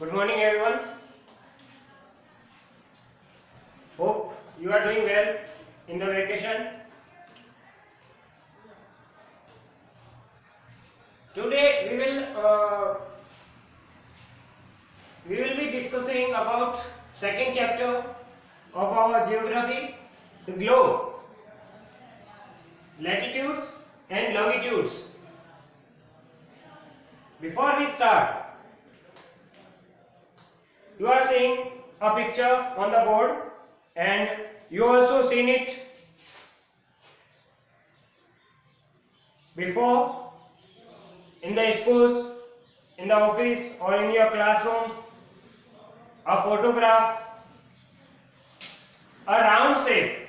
Good morning, everyone. Hope you are doing well in the vacation. Today we will be discussing about second chapter of our geography, the globe, latitudes and longitudes. Before we start, you are seeing a picture on the board and you also seen it before in the schools, in the office or in your classrooms. A photograph, a round shape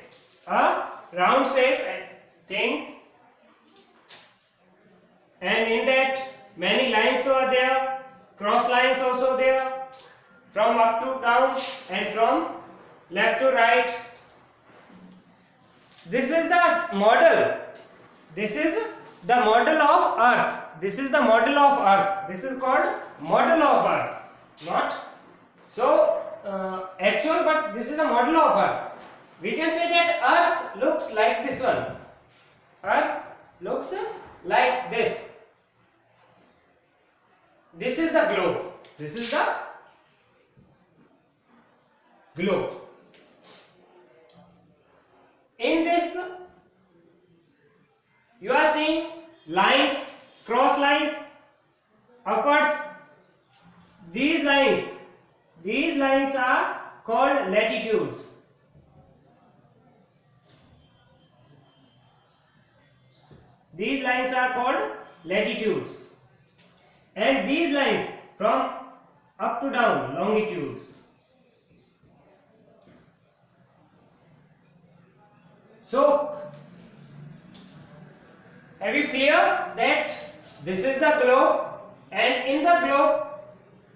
thing, and in that many lines are there, cross lines also there, from up to down and from left to right. This is the model. This is the model of Earth. This is the model of Earth. This is called model of Earth. Not so actual, but this is the model of Earth. We can say that Earth looks like this one. Earth looks like this. This is the globe. This is the globe. In this, you are seeing lines, cross lines, upwards. These lines are called latitudes. These lines are called latitudes. And these lines from up to down, longitudes. So, have you clear that this is the globe, and in the globe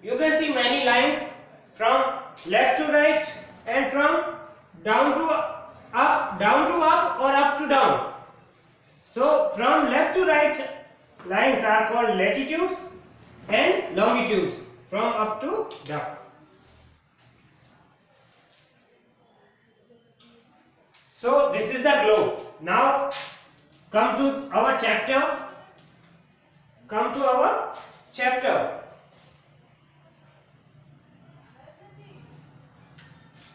you can see many lines from left to right and from down to up or up to down. So from left to right lines are called latitudes and longitudes, from up to down. So this is the globe. Now come to our chapter.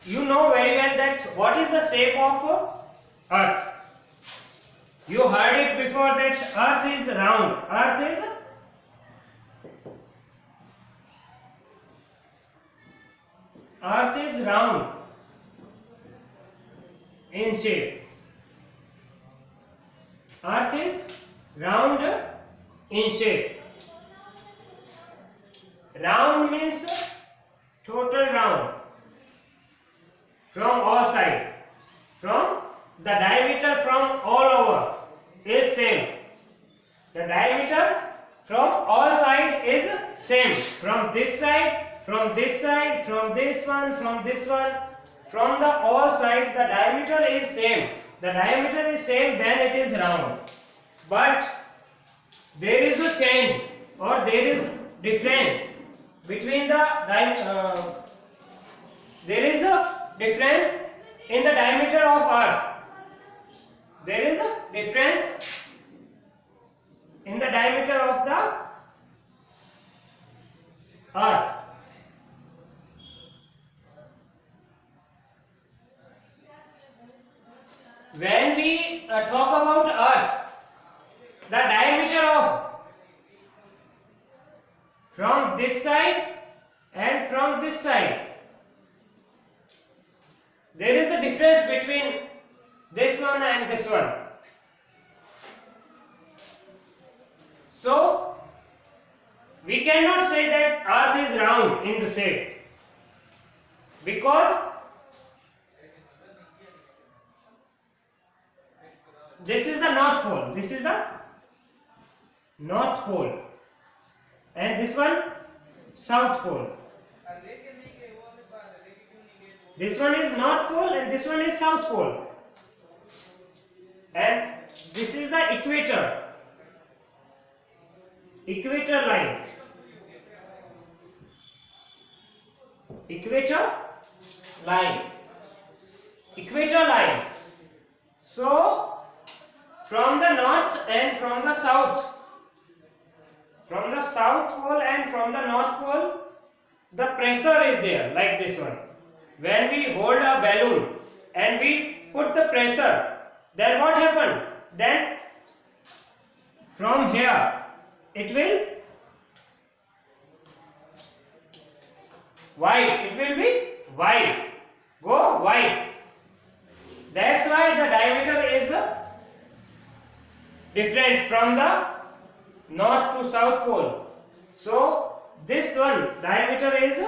You know very well that what is the shape of Earth. You heard it before that Earth is round. Earth is round in shape. Earth is round in shape. Round means total round from all sides. From the diameter from all over is same. The diameter from all sides is same. From this side, from this side, from this one, from this one. From the all sides the diameter is same. The diameter is same, then it is round. But there is a change or there is difference between the there is a difference in the diameter of Earth. There is a difference in the diameter of the Earth. When we talk about Earth, the diameter of from this side and from this side, there is a difference between this one and this one. So we cannot say that Earth is round in the shape, because this is the North Pole. This is the North Pole, and this one South Pole. This one is North Pole and this one is South Pole, and this is the equator line. equator line. Equator line. So from the north and from the south, from the south pole and from the north pole, the pressure is there like this one. When we hold a balloon and we put the pressure, then what happened? Then from here it will wide, it will be wide, go wide. That's why the diameter is different from the north to south pole. So this one diameter is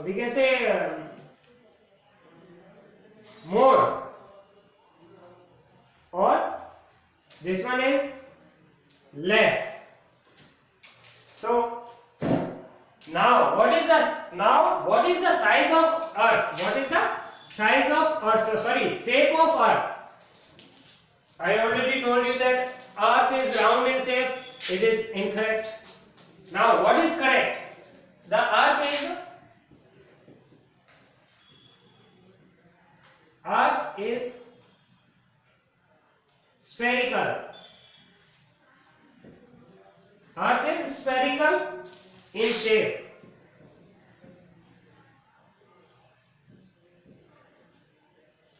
we can say more, or this one is less. So now what is the size of earth? What is the size of earth? So, sorry, shape of earth. I already told you that earth is round in shape. It is incorrect. Now what is correct? The earth is spherical. Earth is spherical in shape.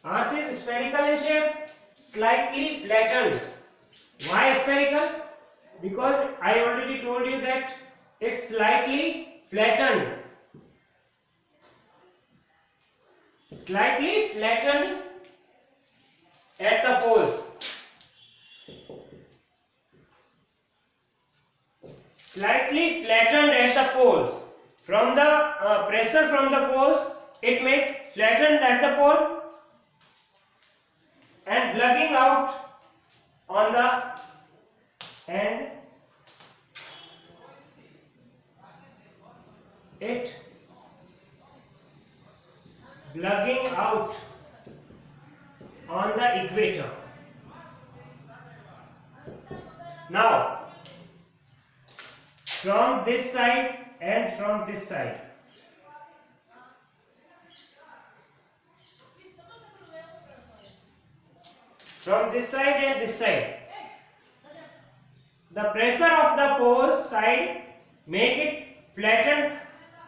Earth is spherical in shape, slightly flattened. Why spherical? Because I already told you that it's slightly flattened. Slightly flattened at the poles. Slightly flattened at the poles. From the pressure from the poles, it makes flattened at the pole and plugging out on the end. It plugging out on the equator. Now from this side and from this side, from this side and this side, the pressure of the pole side make it flattened,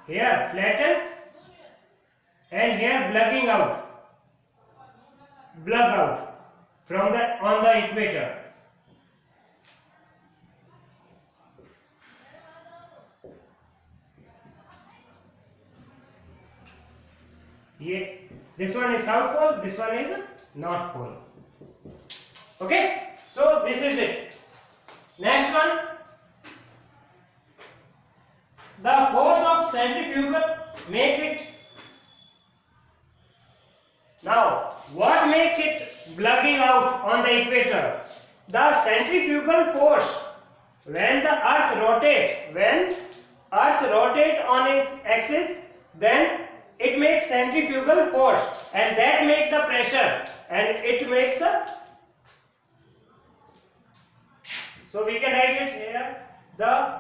here flattened, and here plugging out, plug out from the on the equator. This one is south pole, this one is north pole. Okay, so this is it. Next one, the force of centrifugal make it. Now what make it plugging out on the equator? The centrifugal force. When the earth rotate on its axis, then it makes centrifugal force, and that makes the pressure, and it makes the, so we can write it here, the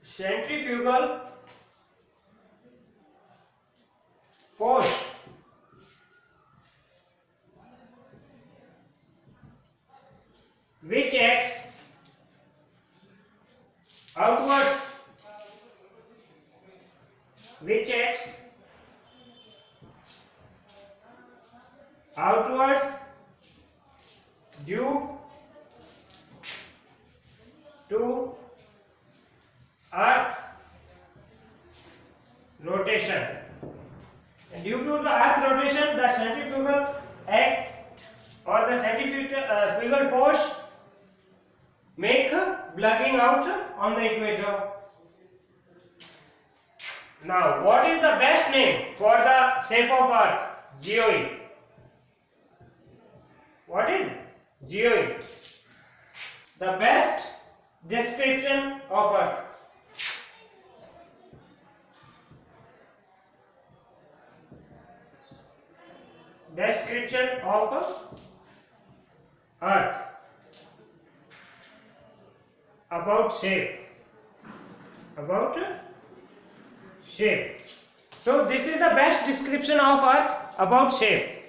centrifugal force which acts outwards, due to earth rotation. And due to the earth rotation, the centrifugal act or the centrifugal force make plugging out on the equator. Now, what is the best name for the shape of earth? Geoid. What is geoid? The best description of earth. Description of earth. about shape. About shape. So this is the best description of Earth about shape.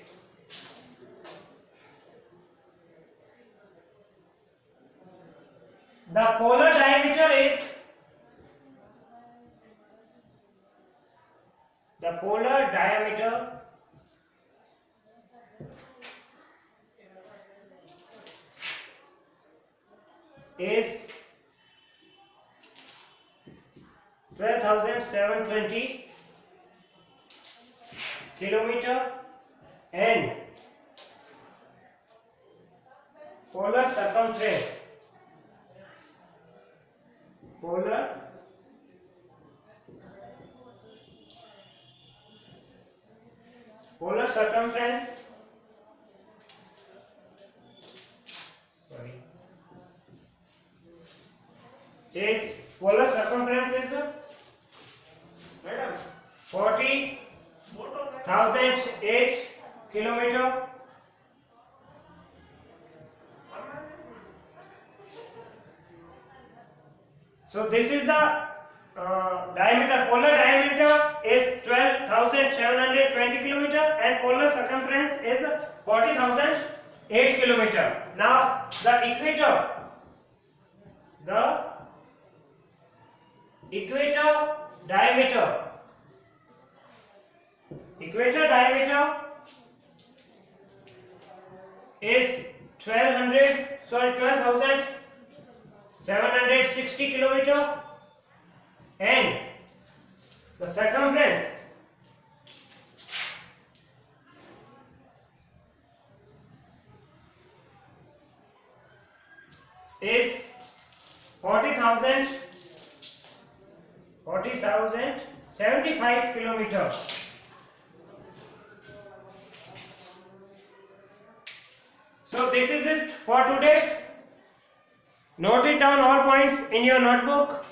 The polar diameter is is 12,720 kilometer and polar circumference is 40,008 kilometer So this is the diameter. Polar diameter is 12,720 kilometer and polar circumference is 40,008 kilometer. Now the equator diameter is 12,760 kilometer and the circumference is 40,075 kilometer. So this is it for today. Note it down all points in your notebook.